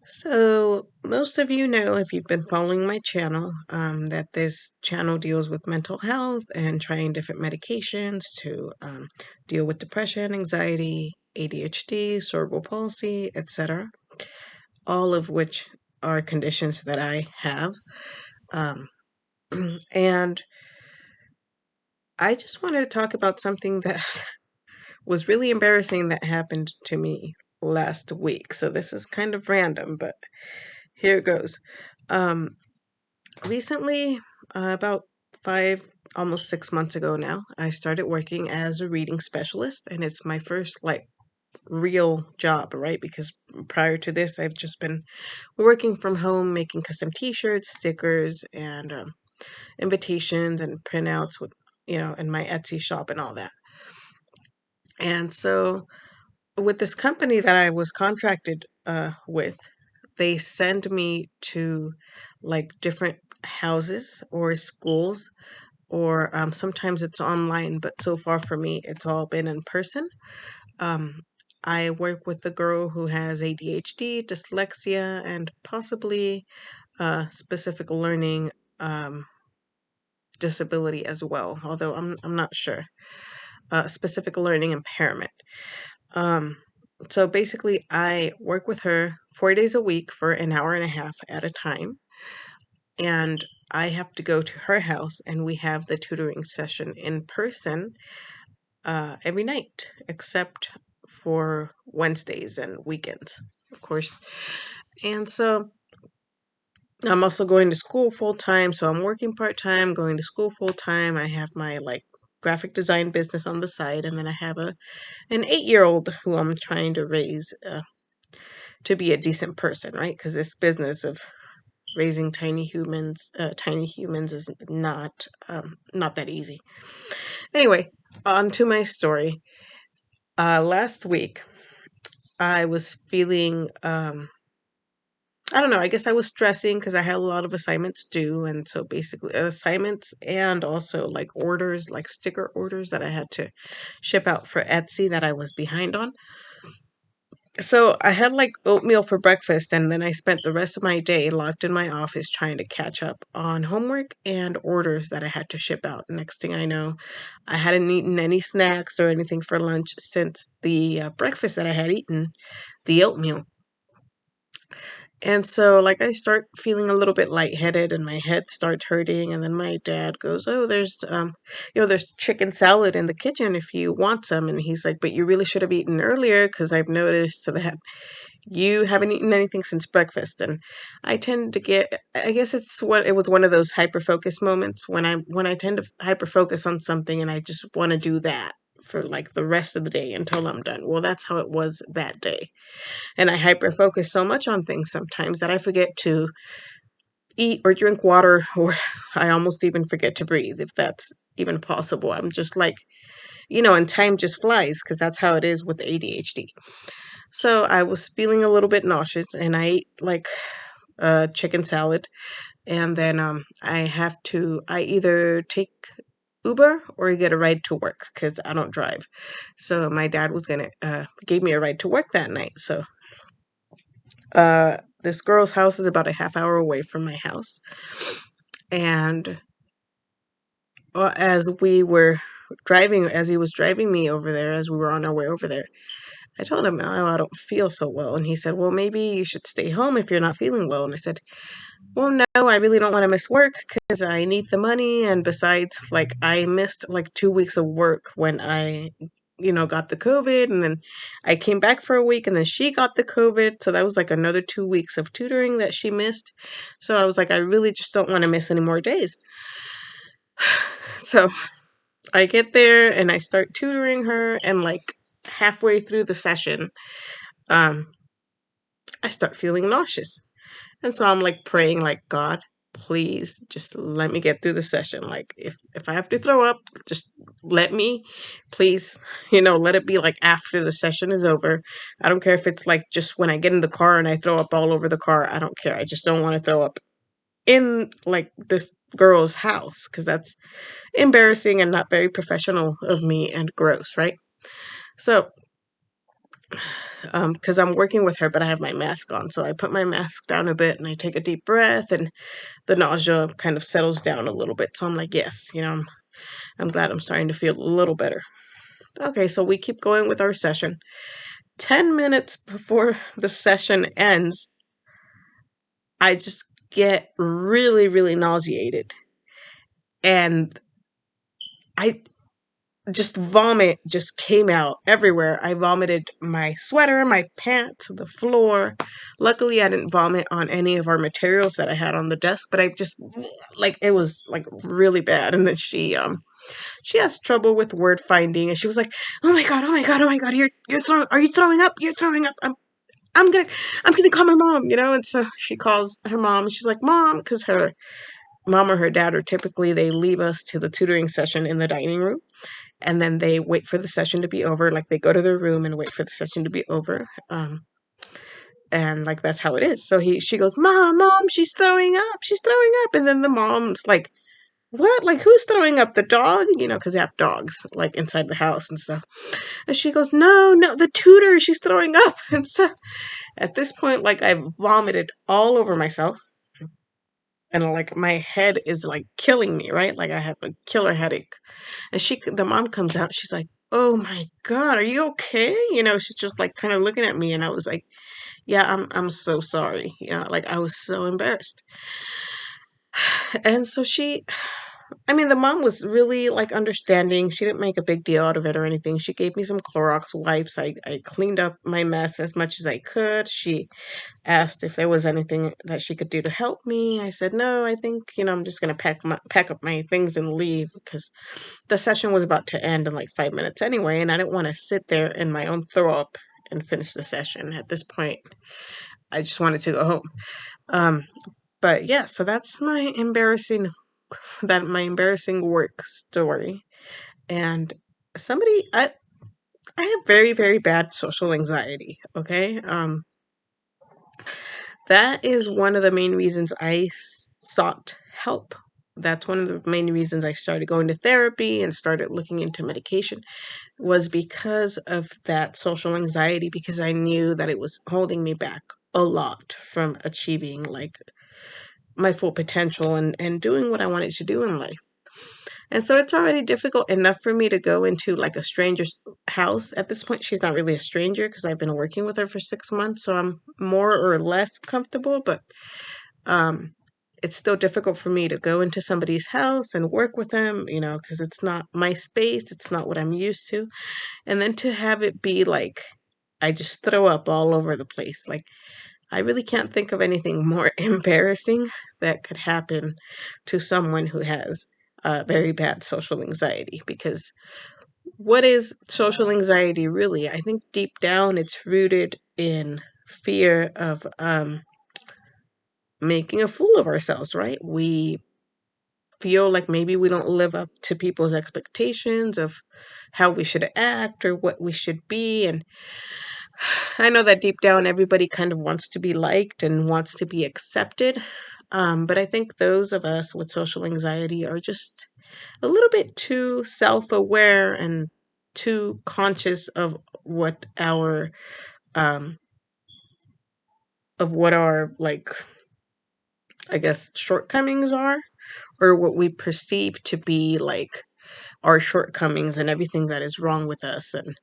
So, most of you know, if you've been following my channel, that this channel deals with mental health and trying different medications to deal with depression, anxiety, ADHD, cerebral palsy, etc. All of which are conditions that I have. Um, and I just wanted to talk about something that was really embarrassing that happened to me last week. So, this is kind of random, but here it goes. Um, Recently, about 5, almost 6 months ago now, I started working as a reading specialist, and it's my first like real job, right? Because prior to this, I've just been working from home, making custom T-shirts, stickers, and invitations and printouts with, in my Etsy shop and all that. And so, with this company that I was contracted with, they send me to like different houses or schools or sometimes it's online, but so far for me, it's all been in person. Um, I work with a girl who has ADHD, dyslexia, and possibly specific learning um, disability as well, although I'm not sure. Specific learning impairment. Um, so basically, I work with her 4 days a week for an hour and a half at a time, and I have to go to her house, and we have the tutoring session in person every night, except for Wednesdays and weekends, of course. And so I'm also going to school full time. So I'm working part time, going to school full time. I have my like graphic design business on the side, and then I have an 8-year-old who I'm trying to raise to be a decent person, right? Because this business of raising tiny humans is not that easy. Anyway, on to my story. Last week, I was feeling, I don't know, I guess I was stressing because I had a lot of assignments due. And so basically, assignments and also like orders, like sticker orders that I had to ship out for Etsy that I was behind on. So I had like oatmeal for breakfast, and then I spent the rest of my day locked in my office trying to catch up on homework and orders that I had to ship out. Next thing I know, I hadn't eaten any snacks or anything for lunch since the breakfast that I had eaten, the oatmeal. And so, like, I start feeling a little bit lightheaded and my head starts hurting. And then my dad goes, "Oh, there's chicken salad in the kitchen if you want some." And he's like, "But you really should have eaten earlier because I've noticed that you haven't eaten anything since breakfast." And I tend to get, I guess it was one of those hyper focus moments when I tend to hyper focus on something and I just want to do that for like the rest of the day until I'm done. Well, that's how it was that day. And I hyper focus so much on things sometimes that I forget to eat or drink water, or I almost even forget to breathe, if that's even possible. I'm just like, and time just flies because that's how it is with ADHD. So I was feeling a little bit nauseous and I ate like chicken salad. And then I either take Uber or get a ride to work because I don't drive. So my dad was gave me a ride to work that night. So this girl's house is about a half hour away from my house. And as he was driving me over there, as we were on our way over there, I told him, "Oh, I don't feel so well." And he said, "Well, maybe you should stay home if you're not feeling well." And I said, "Well, no, I really don't want to miss work because I need the money. And besides, like, I missed like 2 weeks of work when I got the COVID. And then I came back for a week and then she got the COVID. So that was like another 2 weeks of tutoring that she missed. So I was like, I really just don't want to miss any more days." So I get there and I start tutoring her. And like halfway through the session, um, I start feeling nauseous. And so I'm like praying, like, "God, please just let me get through the session. Like, if I have to throw up, just let me, please, let it be like after the session is over. I don't care if it's like just when I get in the car and I throw up all over the car. I don't care. I just don't want to throw up in like this girl's house because that's embarrassing and not very professional of me and gross, right?" So because I'm working with her, but I have my mask on. So I put my mask down a bit and I take a deep breath, and the nausea kind of settles down a little bit. So I'm like, yes, I'm glad I'm starting to feel a little better. Okay, so we keep going with our session. 10 minutes before the session ends, I just get really, really nauseated. And I just vomit just came out everywhere. I vomited my sweater, my pants, the floor. Luckily, I didn't vomit on any of our materials that I had on the desk, but I just like it was like really bad. And then she has trouble with word finding, and she was like, "Oh my god, oh my god, oh my god, you're throwing, are you throwing up? You're throwing up. I'm gonna I'm gonna call my mom, you know." And so she calls her mom, and she's like, "Mom," because her mom or her dad are typically they leave us to the tutoring session in the dining room, and then they wait for the session to be over. Like they go to their room and wait for the session to be over. And like that's how it is. So she goes, Mom, she's throwing up, she's throwing up. And then the mom's like, what? Like who's throwing up? The dog? Because they have dogs like inside the house and stuff. And she goes, no, the tutor, she's throwing up. And so at this point, like I vomited all over myself. And like my head is like killing me, right? Like I have a killer headache. And the mom comes out. She's like, "Oh my god, are you okay?" She's just like kind of looking at me, and I was like, "Yeah, I'm so sorry." Like I was so embarrassed. And so I mean, the mom was really like understanding. She didn't make a big deal out of it or anything. She gave me some Clorox wipes. I cleaned up my mess as much as I could. She asked if there was anything that she could do to help me. I said, no, I think, I'm just going to pack up my things and leave because the session was about to end in like 5 minutes anyway. And I didn't want to sit there in my own throw up and finish the session. At this point, I just wanted to go home. Um, but yeah, so that's my embarrassing work story. And I have very, very bad social anxiety. Okay. That is one of the main reasons I sought help. That's one of the main reasons I started going to therapy and started looking into medication was because of that social anxiety, because I knew that it was holding me back a lot from achieving like my full potential and doing what I wanted to do in life. And so it's already difficult enough for me to go into like a stranger's house. At this point, she's not really a stranger because I've been working with her for 6 months. So I'm more or less comfortable, but um, it's still difficult for me to go into somebody's house and work with them, because it's not my space. It's not what I'm used to. And then to have it be like, I just throw up all over the place. Like, I really can't think of anything more embarrassing that could happen to someone who has very bad social anxiety. Because what is social anxiety really? I think deep down it's rooted in fear of making a fool of ourselves, right? We feel like maybe we don't live up to people's expectations of how we should act or what we should be. And I know that deep down everybody kind of wants to be liked and wants to be accepted. But I think those of us with social anxiety are just a little bit too self aware and too conscious what our um of what our like I guess shortcomings are, or what we perceive to be like our shortcomings and everything that is wrong with us and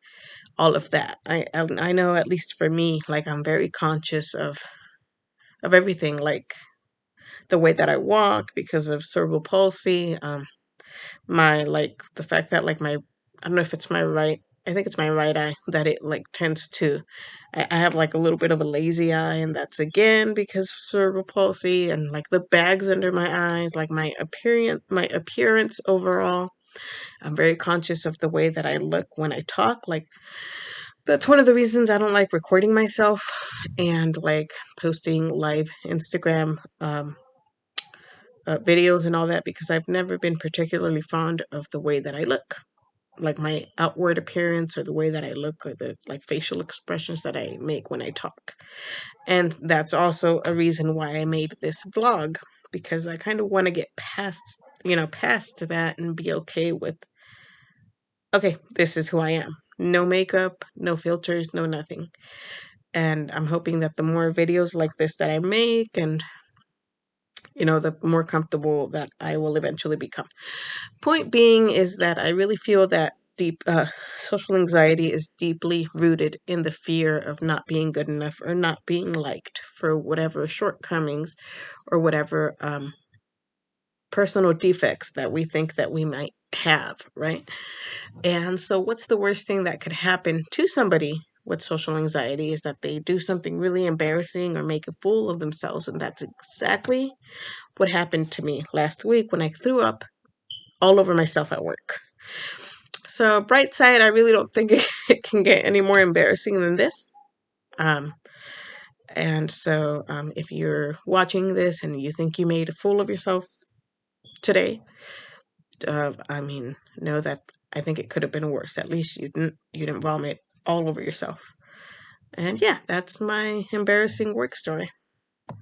all of that. I know at least for me, like I'm very conscious of everything, like the way that I walk because of cerebral palsy. My like the fact that like my I don't know if it's my right. I think it's my right eye that it like tends to. I have like a little bit of a lazy eye, and that's again because of cerebral palsy and like the bags under my eyes, like my appearance overall. I'm very conscious of the way that I look when I talk. Like that's one of the reasons I don't like recording myself and like posting live Instagram videos and all that because I've never been particularly fond of the way that I look, like my outward appearance or the way that I look or the like facial expressions that I make when I talk. And that's also a reason why I made this vlog because I kind of want to get past that and be okay with, okay, this is who I am. no makeup, no filters, no nothing. And I'm hoping that the more videos like this that I make, and the more comfortable that I will eventually become. Point being is that I really feel that deep social anxiety is deeply rooted in the fear of not being good enough or not being liked for whatever shortcomings or whatever personal defects that we think that we might have, right? And so what's the worst thing that could happen to somebody with social anxiety is that they do something really embarrassing or make a fool of themselves. And that's exactly what happened to me last week when I threw up all over myself at work. So, bright side, I really don't think it can get any more embarrassing than this. Um, and so, if you're watching this and you think you made a fool of yourself today, know that I think it could have been worse. At least you didn't vomit all over yourself. And yeah, that's my embarrassing work story.